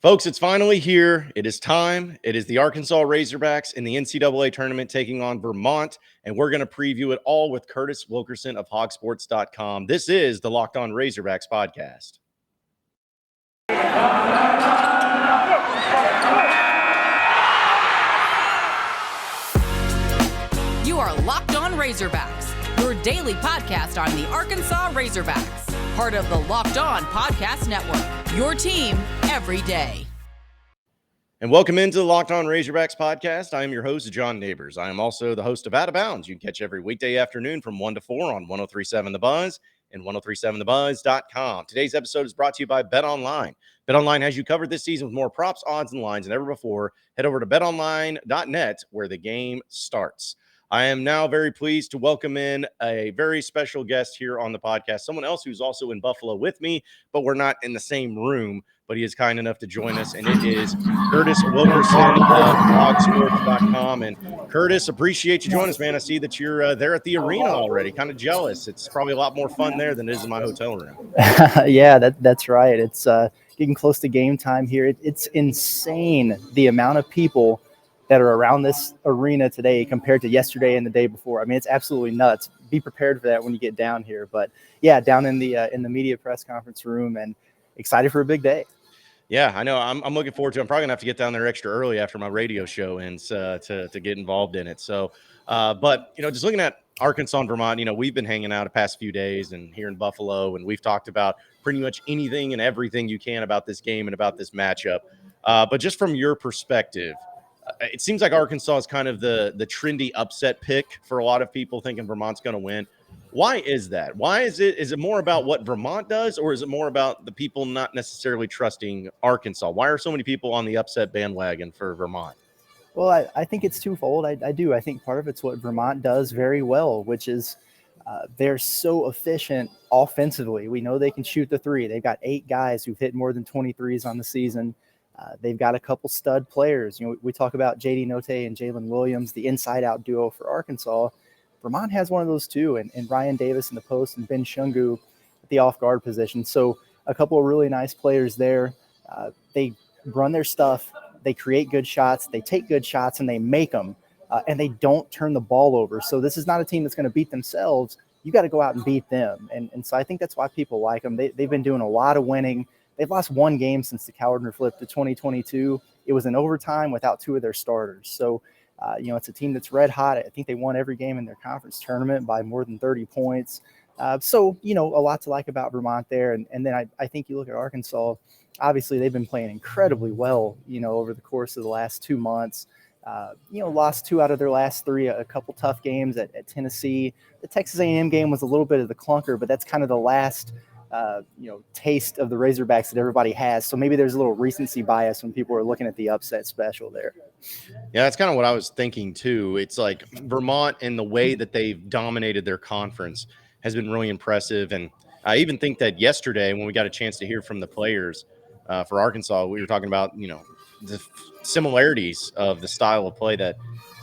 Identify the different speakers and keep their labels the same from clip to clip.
Speaker 1: Folks, it's finally here. It is time. It is the Arkansas Razorbacks in the NCAA Tournament taking on Vermont, and we're going to preview it all with Curtis Wilkerson of hogsports.com. This is the Locked On Razorbacks podcast.
Speaker 2: You are Locked On Razorbacks, your daily podcast on the Arkansas Razorbacks, part of the Locked On Podcast Network, your team every day.
Speaker 1: And welcome into the Locked On Razorbacks podcast. I am your host, John Nabors. I am also the host of Out of Bounds. You can catch every weekday afternoon from 1 to 4 on 103.7 The Buzz and 103.7thebuzz.com. Today's episode is brought to you by BetOnline. BetOnline has you covered this season with more props, odds, and lines than ever before. Head over to betonline.net where the game starts. I am now very pleased to welcome in a very special guest here on the podcast, someone else who's also in Buffalo with me, but we're not in the same room, but he is kind enough to join us, and it is Curtis Wilkerson of hogsports.com. And Curtis, appreciate you joining us, man. I see that you're there at the arena already. Kind of jealous. It's probably a lot more fun there than it is in my hotel room.
Speaker 3: Yeah, that's right. It's getting close to game time here. It's insane the amount of people that are around this arena today compared to yesterday and the day before. I mean, it's absolutely nuts. Be prepared for that when you get down here. But yeah, down in the media press conference room, and excited for a big day.
Speaker 1: Yeah, I know. I'm looking forward to it. I'm probably going to have to get down there extra early after my radio show ends to get involved in it. So, but, just looking at Arkansas and Vermont, we've been hanging out the past few days and here in Buffalo, and we've talked about pretty much anything and everything you can about this game and about this matchup. But just from your perspective, it seems like Arkansas is kind of the trendy upset pick for a lot of people thinking Vermont's going to win. Why is that? Why is it more about what Vermont does, or is it more about the people not necessarily trusting Arkansas? Why are so many people on the upset bandwagon for Vermont?
Speaker 3: Well, I think it's twofold. I do. I think part of it's what Vermont does very well, which is they're so efficient offensively. We know they can shoot the three. They've got 8 guys who've hit more than 23s on the season. They've got a couple stud players. We talk about J.D. Note and Jalen Williams, the inside-out duo for Arkansas. Vermont has one of those too, and Ryan Davis in the post and Ben Shungu at the off-guard position. So a couple of really nice players there. They run their stuff. They create good shots. They take good shots, and they make them, and they don't turn the ball over. So this is not a team that's going to beat themselves. You got to go out and beat them. And so I think that's why people like them. They've been doing a lot of winning. They've lost one game since the calendar flipped to 2022. It was in overtime without 2 of their starters. So, it's a team that's red hot. I think they won every game in their conference tournament by more than 30 points. So, a lot to like about Vermont there. And then I think you look at Arkansas, obviously they've been playing incredibly well, over the course of the last 2 months. Lost 2 out of their last 3, a couple tough games at Tennessee. The Texas A&M game was a little bit of the clunker, but that's kind of the last taste of the Razorbacks that everybody has. So maybe there's a little recency bias when people are looking at the upset special there.
Speaker 1: Yeah, that's kind of what I was thinking too. It's like Vermont and the way that they've dominated their conference has been really impressive. And I even think that yesterday when we got a chance to hear from the players for Arkansas, we were talking about, the similarities of the style of play that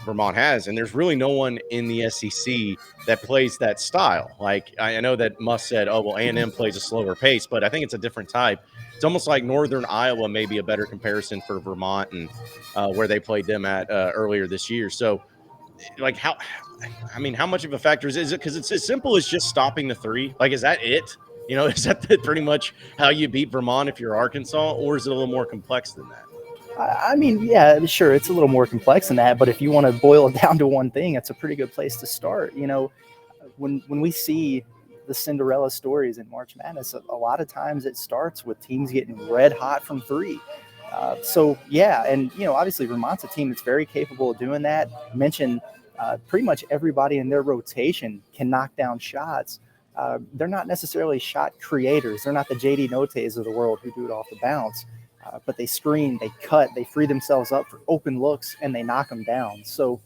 Speaker 1: Vermont has, and there's really no one in the SEC that plays that style. Like, I know that Muss said, oh, well, A&M plays a slower pace, but I think it's a different type. It's almost like Northern Iowa may be a better comparison for Vermont and where they played them at earlier this year. So, like, how much of a factor is it? Because it's as simple as just stopping the three. Like, is that it? Is that pretty much how you beat Vermont if you're Arkansas, or is it a little more complex than that?
Speaker 3: I mean, yeah, sure, it's a little more complex than that, but if you want to boil it down to one thing, it's a pretty good place to start. When we see the Cinderella stories in March Madness, a lot of times it starts with teams getting red hot from 3. So, yeah, and, obviously Vermont's a team that's very capable of doing that. Mentioned pretty much everybody in their rotation can knock down shots. They're not necessarily shot creators. They're not the J.D. Notes of the world who do it off the bounce. But they screen, they cut, they free themselves up for open looks, and they knock them down. So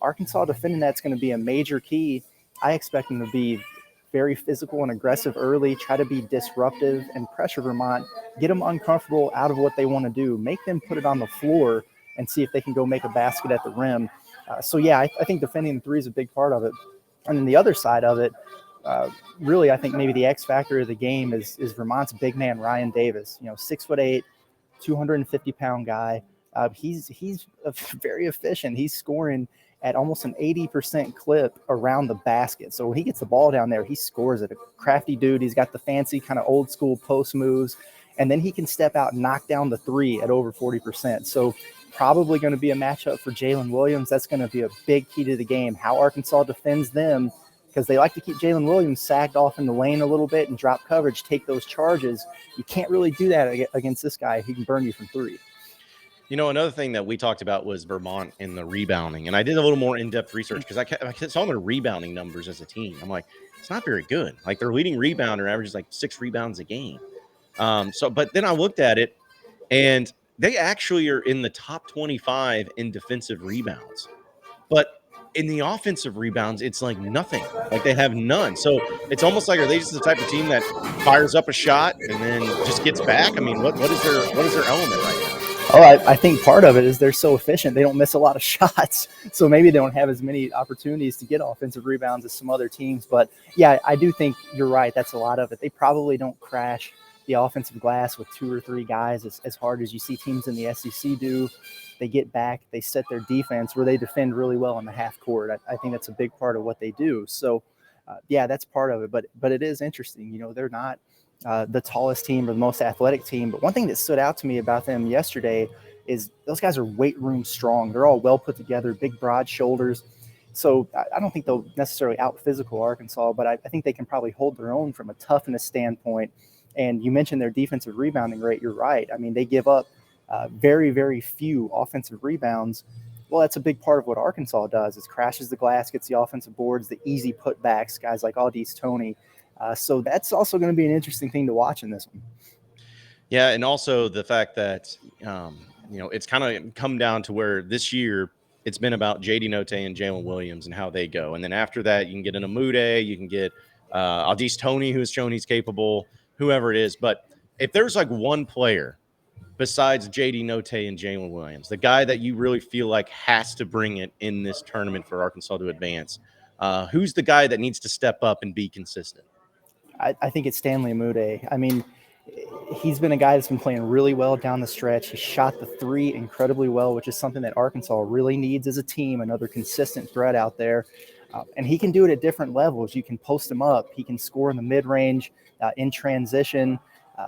Speaker 3: Arkansas defending that's going to be a major key. I expect them to be very physical and aggressive early, try to be disruptive and pressure Vermont, get them uncomfortable out of what they want to do, make them put it on the floor and see if they can go make a basket at the rim. I think defending the 3 is a big part of it. And then the other side of it, really, I think maybe the X factor of the game is Vermont's big man, Ryan Davis, 6'8", 250-pound guy. He's very efficient. He's scoring at almost an 80% clip around the basket. So when he gets the ball down there, he scores it. A crafty dude. He's got the fancy kind of old school post moves, and then he can step out and knock down the three at over 40%. So probably going to be a matchup for Jalen Williams. That's going to be a big key to the game, how Arkansas defends them, because they like to keep Jalen Williams sagged off in the lane a little bit and drop coverage, take those charges. You can't really do that against this guy. He can burn you from three.
Speaker 1: You know, another thing that we talked about was Vermont in the rebounding. And I did a little more in-depth research because I saw their rebounding numbers as a team. I'm like, it's not very good. Like, their leading rebounder averages like 6 rebounds a game. But then I looked at it, and they actually are in the top 25 in defensive rebounds. But in the offensive rebounds, it's like nothing. Like, they have none. So it's almost like, are they just the type of team that fires up a shot and then just gets back? I mean, what is their element right now?
Speaker 3: Oh, I think part of it is they're so efficient. They don't miss a lot of shots. So maybe they don't have as many opportunities to get offensive rebounds as some other teams. But, yeah, I do think you're right. That's a lot of it. They probably don't crash the offensive glass with 2 or 3 guys as hard as you see teams in the SEC do. They get back. They set their defense where they defend really well in the half court. I think that's a big part of what they do. So, yeah, that's part of it. But it is interesting. You know, they're not the tallest team or the most athletic team. But one thing that stood out to me about them yesterday is those guys are weight room strong. They're all well put together, big, broad shoulders. So I don't think they'll necessarily out physical Arkansas, but I think they can probably hold their own from a toughness standpoint. And you mentioned their defensive rebounding rate. You're right. I mean, they give up very, very few offensive rebounds. Well, that's a big part of what Arkansas does, is crashes the glass, gets the offensive boards, the easy putbacks, guys like Audice Toney. So that's also going to be an interesting thing to watch in this one.
Speaker 1: Yeah, and also the fact that, it's kind of come down to where this year it's been about J.D. Note and Jalen Williams and how they go. And then after that, you can get an Amude, you can get Audice Toney, who has shown he's capable, whoever it is. But if there's like one player besides J.D. Note and Jalen Williams, the guy that you really feel like has to bring it in this tournament for Arkansas to advance, who's the guy that needs to step up and be consistent?
Speaker 3: I think it's Stanley Amude. I mean, he's been a guy that's been playing really well down the stretch. He shot the three incredibly well, which is something that Arkansas really needs as a team, another consistent threat out there. And he can do it at different levels. You can post him up. He can score in the mid-range, in transition.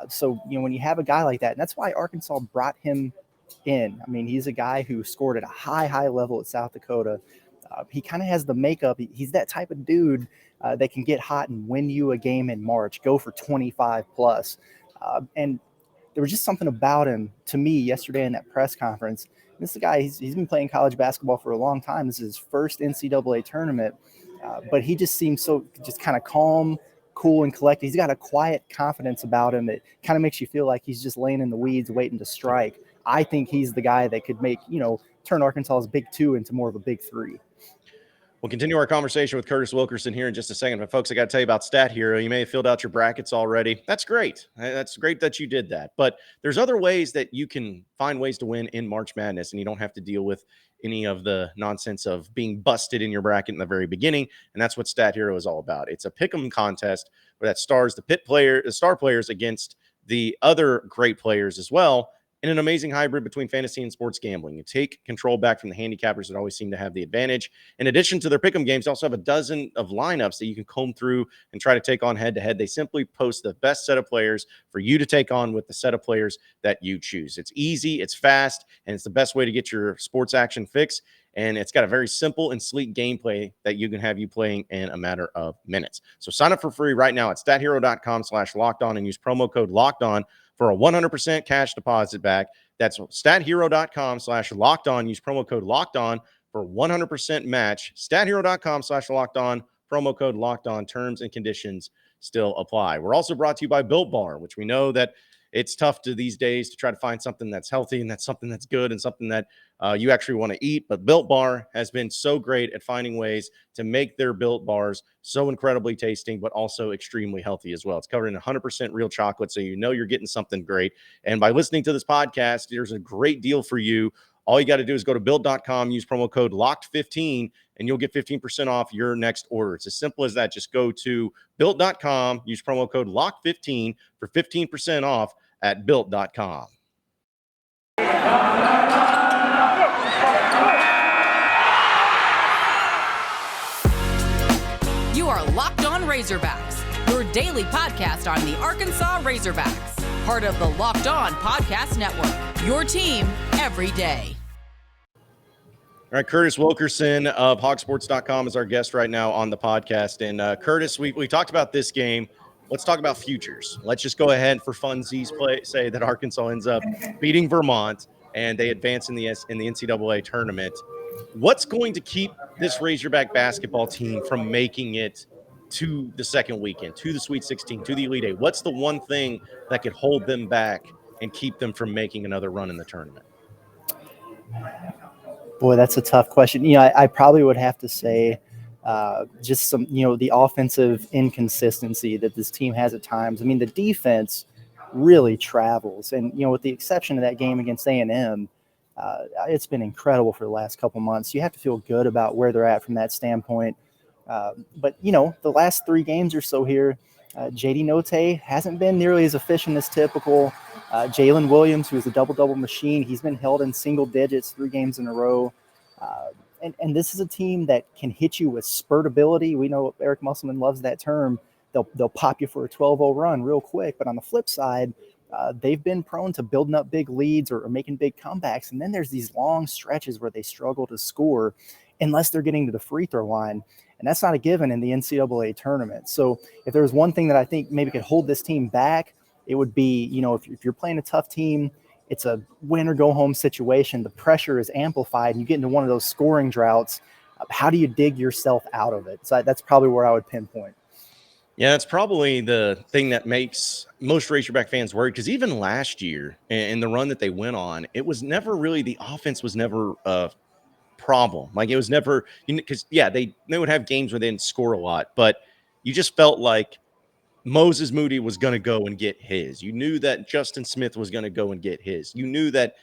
Speaker 3: So, when you have a guy like that, and that's why Arkansas brought him in. I mean, he's a guy who scored at a high level at South Dakota. He kind of has the makeup. He's that type of dude that can get hot and win you a game in March, go for 25 plus. And there was just something about him to me yesterday in that press conference. This is a guy, he's been playing college basketball for a long time. This is his first NCAA tournament, but he just seems so just kind of calm, cool, and collected. He's got a quiet confidence about him that kind of makes you feel like he's just laying in the weeds waiting to strike. I think he's the guy that could make, turn Arkansas's big 2 into more of a big 3.
Speaker 1: We'll continue our conversation with Curtis Wilkerson here in just a second. But, folks, I got to tell you about Stat Hero. You may have filled out your brackets already. That's great. That's great that you did that. But there's other ways that you can find ways to win in March Madness, and you don't have to deal with any of the nonsense of being busted in your bracket in the very beginning. And that's what Stat Hero is all about. It's a pick'em contest where that stars the star players against the other great players as well, in an amazing hybrid between fantasy and sports gambling. You take control back from the handicappers that always seem to have the advantage. In addition to their pick'em games, they also have a dozen of lineups that you can comb through and try to take on head-to-head. They simply post the best set of players for you to take on with the set of players that you choose. It's easy, it's fast, and it's the best way to get your sports action fix. And it's got a very simple and sleek gameplay that you can have you playing in a matter of minutes. So sign up for free right now at stathero.com/lockedon and use promo code LOCKEDON for a 100% cash deposit back. That's stathero.com/lockedon. Use promo code LOCKEDON for 100% match. stathero.com/lockedon, promo code LOCKEDON. Terms and conditions still apply. We're also brought to you by Built Bar, which we know that it's tough these days to try to find something that's healthy and that's something that's good and something that you actually want to eat. But Built Bar has been so great at finding ways to make their Built Bars so incredibly tasting, but also extremely healthy as well. It's covered in 100% real chocolate, so you know you're getting something great. And by listening to this podcast, there's a great deal for you. All you got to do is go to Built.com, use promo code LOCKED15, and you'll get 15% off your next order. It's as simple as that. Just go to Built.com, use promo code LOCKED15 for 15% off at Built.com.
Speaker 2: daily podcast on the Arkansas Razorbacks, part of the Locked On Podcast Network, your team every day.
Speaker 1: All right, Curtis Wilkerson of hogsports.com is our guest right now on the podcast. And Curtis, we talked about this game. Let's talk about futures. Let's just go ahead for funsies say that Arkansas ends up beating Vermont and they advance in the NCAA tournament. What's going to keep this Razorback basketball team from making it to the second weekend, to the Sweet 16, to the Elite Eight? What's the one thing that could hold them back and keep them from making another run in the tournament?
Speaker 3: Boy, that's a tough question. I probably would have to say just some, the offensive inconsistency that this team has at times. I mean, the defense really travels. And, with the exception of that game against A&M, it's been incredible for the last couple months. You have to feel good about where they're at from that standpoint. But, the last 3 games or so here, J.D. Notae hasn't been nearly as efficient as typical. Jalen Williams, who is a double-double machine, he's been held in single digits 3 games in a row. And this is a team that can hit you with spurtability. We know Eric Musselman loves that term. They'll pop you for a 12-0 run real quick. But on the flip side, they've been prone to building up big leads or making big comebacks. And then there's these long stretches where they struggle to score unless they're getting to the free throw line. And that's not a given in the NCAA tournament. So if there's one thing that I think maybe could hold this team back, it would be, if you're playing a tough team, it's a win or go home situation. The pressure is amplified and you get into one of those scoring droughts. How do you dig yourself out of it? So that's probably where I would pinpoint.
Speaker 1: Yeah, that's probably the thing that makes most Razorback fans worried, because even last year in the run that they went on, it was never really, the offense was never a problem. Like, it was never, because they would have games where they didn't score a lot, but you just felt like Moses Moody was going to go and get his. You knew that Justin Smith was going to go and get his. You knew that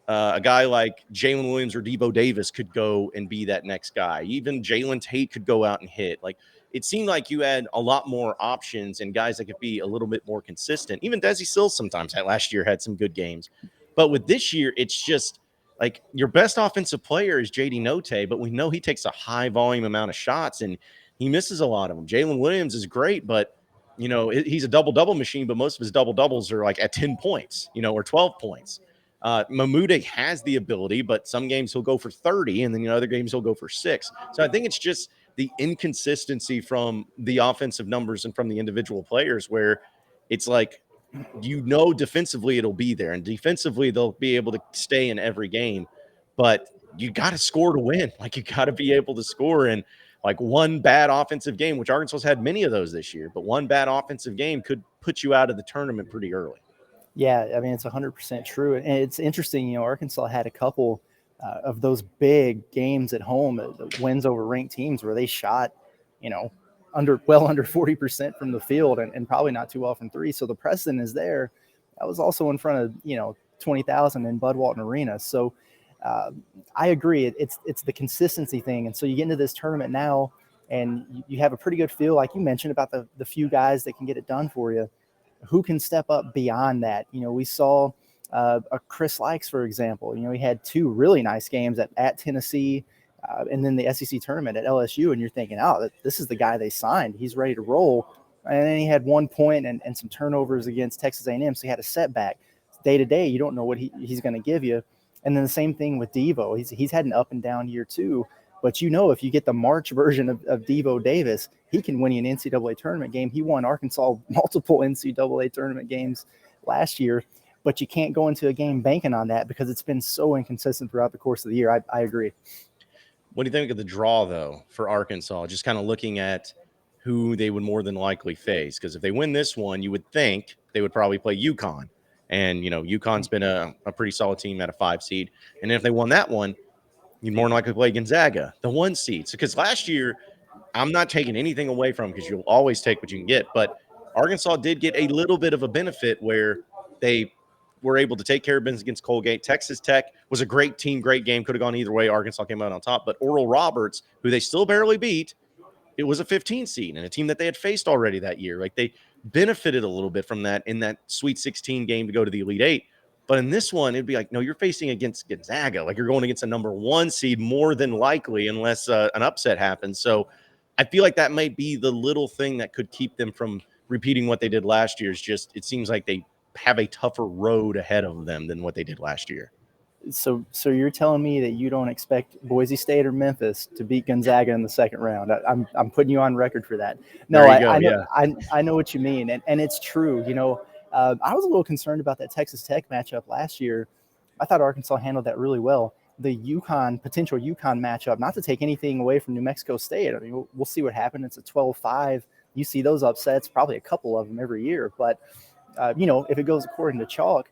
Speaker 1: a guy like Jalen Williams or Debo Davis could go and be that next guy. Even Jalen Tate could go out and hit. Like, it seemed like you had a lot more options and guys that could be a little bit more consistent. Even Desi Sills sometimes last year had some good games. But with this year, it's just like your best offensive player is J.D. Notae, but we know he takes a high volume amount of shots and he misses a lot of them. Jalen Williams is great, but he's a double-double machine, but most of his double-doubles are like at 10 points, or 12 points. Mahmoud has the ability, but some games he'll go for 30, and then other games he'll go for 6. So I think it's just the inconsistency from the offensive numbers and from the individual players, where it's like, defensively it'll be there, and defensively they'll be able to stay in every game, but you got to score to win. Like, you got to be able to score, and like one bad offensive game, which Arkansas's had many of those this year, but one bad offensive game could put you out of the tournament pretty early.
Speaker 3: Yeah, I mean, it's 100% true. And it's interesting, Arkansas had a couple of those big games at home, wins over ranked teams where they shot, under 40% from the field and probably not too well from 3. So the precedent is there. That was also in front of, 20,000 in Bud Walton Arena. So I agree. It's the consistency thing. And so you get into this tournament now and you have a pretty good feel, like you mentioned, about the few guys that can get it done for you. Who can step up beyond that? We saw a Chris Likes, for example. He had 2 really nice games at Tennessee and then the SEC tournament at LSU. And you're thinking, oh, this is the guy they signed. He's ready to roll. And then he had 1 point and some turnovers against Texas A&M. So he had a setback. Day to day, you don't know what he's going to give you. And then the same thing with Devo. He's had an up and down year too. But if you get the March version of Devo Davis, he can win you an NCAA tournament game. He won Arkansas multiple NCAA tournament games last year. But you can't go into a game banking on that because it's been so inconsistent throughout the course of the year. I agree.
Speaker 1: What do you think of the draw, though, for Arkansas? Just kind of looking at who they would more than likely face. Because if they win this one, you would think they would probably play UConn. And, UConn's been a pretty solid team at a 5 seed. And if they won that one, you'd more than likely play Gonzaga, the 1 seed. Because last year, I'm not taking anything away from, because you'll always take what you can get. But Arkansas did get a little bit of a benefit where they were able to take care of business against Colgate. Texas Tech was a great team, great game. Could have gone either way. Arkansas came out on top. But Oral Roberts, who they still barely beat, it was a 15 seed and a team that they had faced already that year. Like, they benefited a little bit from that in that Sweet 16 game to go to the Elite Eight. But in this one, it'd be like, no, you're facing against Gonzaga. Like, you're going against a number 1 seed more than likely, unless an upset happens. So I feel like that might be the little thing that could keep them from repeating what they did last year. Is just, it seems like they have a tougher road ahead of them than what they did last year.
Speaker 3: So you're telling me that you don't expect Boise State or Memphis to beat Gonzaga in the second round? I'm putting you on record for that. No, I know,
Speaker 1: yeah.
Speaker 3: I know what you mean, and it's true. I was a little concerned about that Texas Tech matchup last year. I thought Arkansas handled that really well. The potential UConn matchup, not to take anything away from New Mexico State. I mean, we'll see what happens. It's a 12-5. You see those upsets, probably a couple of them every year. But, if it goes according to chalk,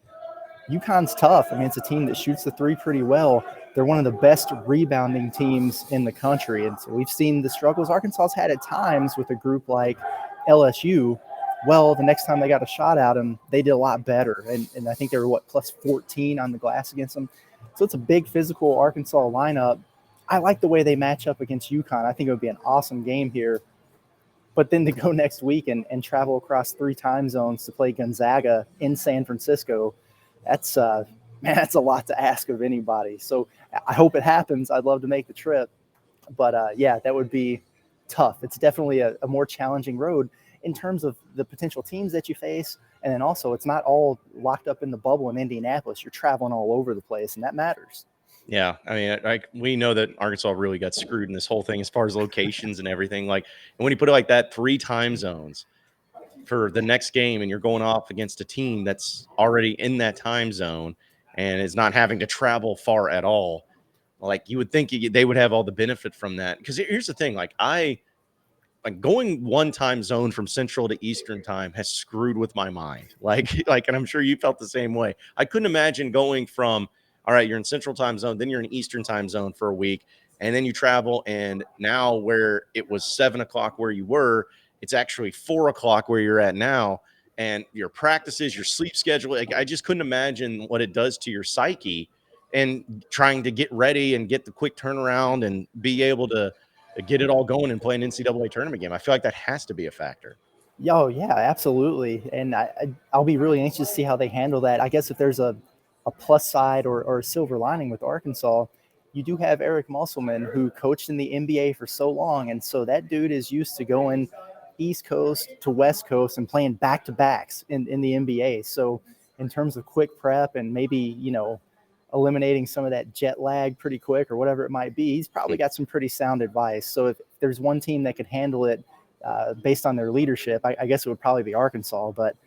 Speaker 3: UConn's tough. I mean, it's a team that shoots the three pretty well. They're one of the best rebounding teams in the country. And so we've seen the struggles Arkansas's had at times with a group like LSU. Well, the next time they got a shot at them, they did a lot better. And I think they were, plus 14 on the glass against them. So it's a big physical Arkansas lineup. I like the way they match up against UConn. I think it would be an awesome game here. But then to go next week and travel across 3 time zones to play Gonzaga in San Francisco, that's a lot to ask of anybody. So I hope it happens. I'd love to make the trip. But, that would be tough. It's definitely a more challenging road in terms of the potential teams that you face. And then also, it's not all locked up in the bubble in Indianapolis. You're traveling all over the place, and that matters.
Speaker 1: Yeah, I mean, we know that Arkansas really got screwed in this whole thing as far as locations and everything. And when you put it like that, 3 time zones for the next game, and you're going off against a team that's already in that time zone and is not having to travel far at all, you would think they would have all the benefit from that. Because here's the thing, going one time zone from Central to Eastern time has screwed with my mind. And I'm sure you felt the same way. I couldn't imagine going from, all right, you're in Central time zone, then you're in Eastern time zone for a week, and then you travel, and now where it was 7 o'clock where you were, it's actually 4 o'clock where you're at now, and your practices, your sleep schedule. I just couldn't imagine what it does to your psyche and trying to get ready and get the quick turnaround and be able to get it all going and play an NCAA tournament game. I feel like that has to be a factor.
Speaker 3: Oh, yeah, absolutely. And I'll be really anxious to see how they handle that. I guess if there's a plus side or a silver lining with Arkansas, you do have Eric Musselman, who coached in the NBA for so long. And so that dude is used to going East Coast to West Coast and playing back-to-backs in the NBA. So in terms of quick prep and maybe, eliminating some of that jet lag pretty quick or whatever it might be, he's probably got some pretty sound advice. So if there's one team that could handle it based on their leadership, I guess it would probably be Arkansas. But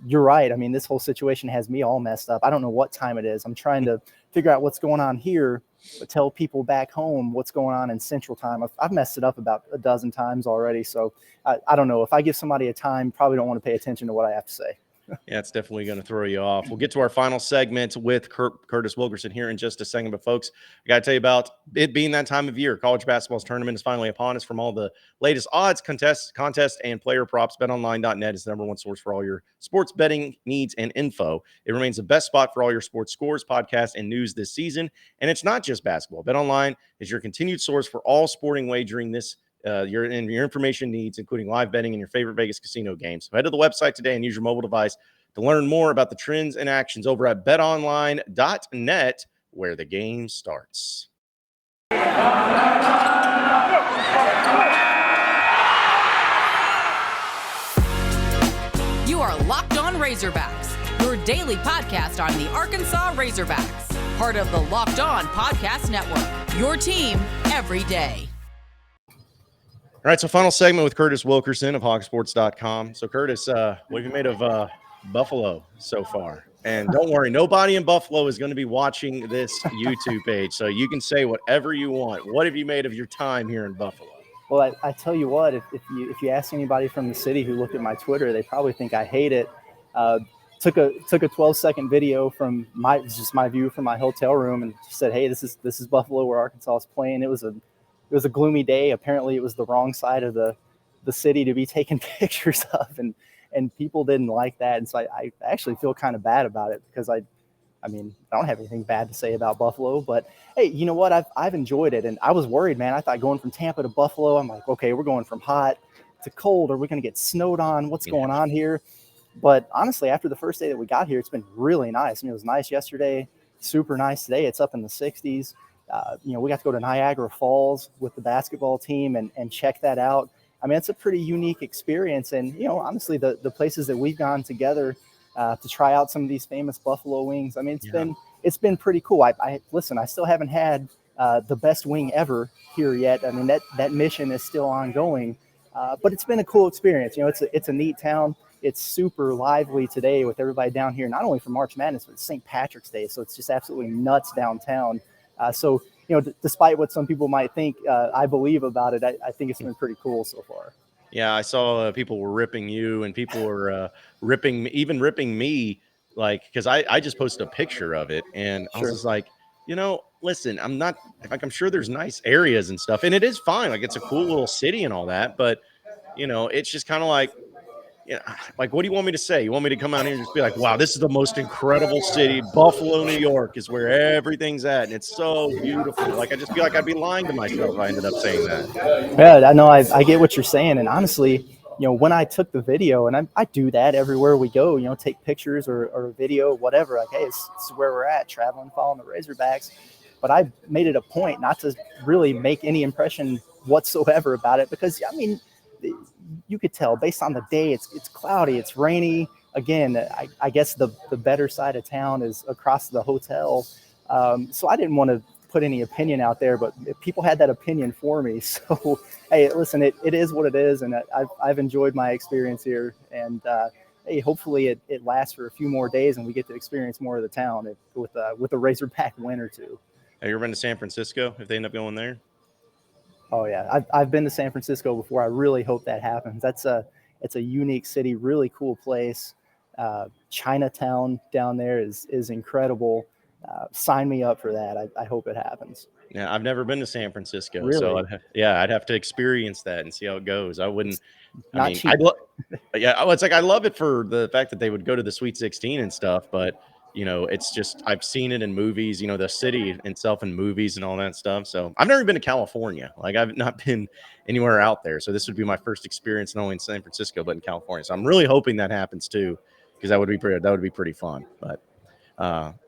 Speaker 3: you're right. I mean, this whole situation has me all messed up. I don't know what time it is. I'm trying to figure out what's going on here, but tell people back home what's going on in Central Time. I've messed it up about a dozen times already. So I don't know. If I give somebody a time, probably don't want to pay attention to what I have to say.
Speaker 1: Yeah, it's definitely going to throw you off. We'll get to our final segment with Curtis Wilkerson here in just a second. But, folks, I got to tell you about it being that time of year. College basketball's tournament is finally upon us. From all the latest odds, contests, and player props, BetOnline.net is the #1 source for all your sports betting needs and info. It remains the best spot for all your sports scores, podcasts, and news this season. And it's not just basketball. BetOnline is your continued source for all sporting wagering this your information needs, including live betting and your favorite Vegas casino games. So head to the website today and use your mobile device to learn more about the trends and actions over at betonline.net, where the game starts.
Speaker 2: You are Locked On Razorbacks, your daily podcast on the Arkansas Razorbacks, part of the Locked On Podcast Network, your team every day.
Speaker 1: All right, so final segment with Curtis Wilkerson of hogsports.com. So, Curtis, what have you made of Buffalo so far? And don't worry, nobody in Buffalo is going to be watching this YouTube page, so you can say whatever you want. What have you made of your time here in Buffalo?
Speaker 3: Well, I tell you what, if you ask anybody from the city who looked at my Twitter, they probably think I hate it. Took a 12-second video from my view from my hotel room and said, "Hey, this is Buffalo where Arkansas is playing." It was a gloomy day. Apparently it was the wrong side of the city to be taking pictures of, and people didn't like that. And so I actually feel kind of bad about it, because I don't have anything bad to say about Buffalo, but hey, you know what? I've enjoyed it. And I was worried, man. I thought going from Tampa to Buffalo, I'm like, okay, we're going from hot to cold. Are we going to get snowed on? What's going on here? But honestly, after the first day that we got here, it's been really nice. I mean, it was nice yesterday, super nice today. It's up in the 60s. We got to go to Niagara Falls with the basketball team and check that out. I mean, it's a pretty unique experience. And, honestly, the places that we've gone together to try out some of these famous buffalo wings, I mean, it's been pretty cool. Listen, I still haven't had the best wing ever here yet. I mean, that mission is still ongoing, but it's been a cool experience. It's a neat town. It's super lively today with everybody down here, not only for March Madness, but St. Patrick's Day. So it's just absolutely nuts downtown. So, despite what some people might think I believe about it, I think it's been pretty cool so far.
Speaker 1: Yeah, I saw people were ripping you, and people were ripping me, like, because I just posted a picture of it, and I was just like, listen, I'm sure there's nice areas and stuff, and it is fine. Like, it's a cool little city and all that, but, it's just kind of like, like, what do you want me to say? You want me to come out here and just be like, wow, this is the most incredible city. Buffalo, New York is where everything's at, and it's so beautiful. Like, I just feel like I'd be lying to myself if I ended up saying that.
Speaker 3: Yeah, I know. I get what you're saying. And honestly, when I took the video, and I do that everywhere we go, take pictures or video, whatever. Like, hey, this is where we're at, traveling, following the Razorbacks. But I made it a point not to really make any impression whatsoever about it because, I mean, you could tell based on the day, it's cloudy, it's rainy. Again, I guess the better side of town is across the hotel. So I didn't want to put any opinion out there, but people had that opinion for me. So, hey, listen, it is what it is. And I've enjoyed my experience here. And hey, hopefully it lasts for a few more days and we get to experience more of the town with a Razorback win or two.
Speaker 1: Have you ever been to San Francisco if they end up going there?
Speaker 3: Oh yeah, I've been to San Francisco before. I really hope that happens. It's a unique city, really cool place. Chinatown down there is incredible. Sign me up for that. I hope it happens.
Speaker 1: Yeah, I've never been to San Francisco,
Speaker 3: really?
Speaker 1: So I'd have to experience that and see how it goes. I wouldn't.
Speaker 3: Cheap.
Speaker 1: It's like I love it for the fact that they would go to the Sweet 16 and stuff, but. It's just I've seen it in movies, the city itself in movies and all that stuff. So I've never been to California. Like I've not been anywhere out there. So this would be my first experience not only in San Francisco, but in California. So I'm really hoping that happens too, because that would be pretty fun. But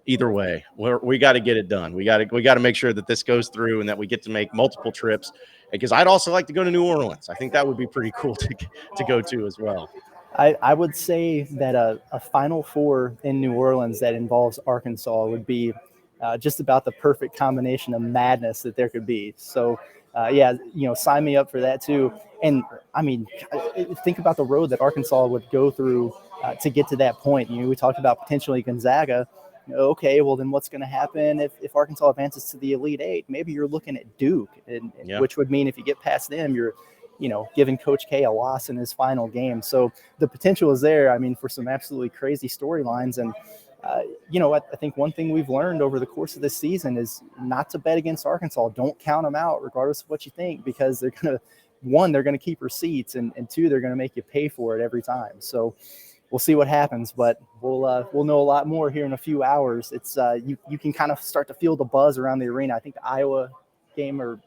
Speaker 1: either way, we got to get it done. We got to make sure that this goes through and that we get to make multiple trips. Because I'd also like to go to New Orleans. I think that would be pretty cool to go to as well.
Speaker 3: I would say that a Final Four in New Orleans that involves Arkansas would be just about the perfect combination of madness that there could be. So, sign me up for that too. And, I mean, think about the road that Arkansas would go through to get to that point. We talked about potentially Gonzaga. Okay, well, then what's going to happen if Arkansas advances to the Elite Eight? Maybe you're looking at Duke, which would mean if you get past them, you're giving Coach K a loss in his final game. So the potential is there, I mean, for some absolutely crazy storylines. And, I think one thing we've learned over the course of this season is not to bet against Arkansas. Don't count them out, regardless of what you think, because they're going to keep receipts, and two, they're going to make you pay for it every time. So we'll see what happens, but we'll know a lot more here in a few hours. It's you can kind of start to feel the buzz around the arena. I think the Iowa game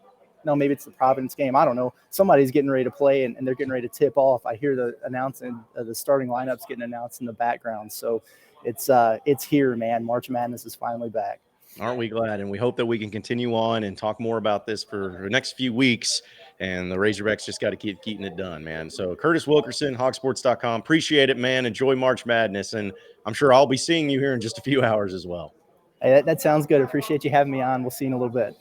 Speaker 3: maybe it's the Providence game. I don't know. Somebody's getting ready to play, and they're getting ready to tip off. I hear the announcement, the starting lineups getting announced in the background. So it's here, man. March Madness is finally back.
Speaker 1: Aren't we glad? And we hope that we can continue on and talk more about this for the next few weeks. And the Razorbacks just got to keep getting it done, man. So Curtis Wilkerson, hogsports.com. Appreciate it, man. Enjoy March Madness. And I'm sure I'll be seeing you here in just a few hours as well.
Speaker 3: Hey, that sounds good. Appreciate you having me on. We'll see you in a little bit.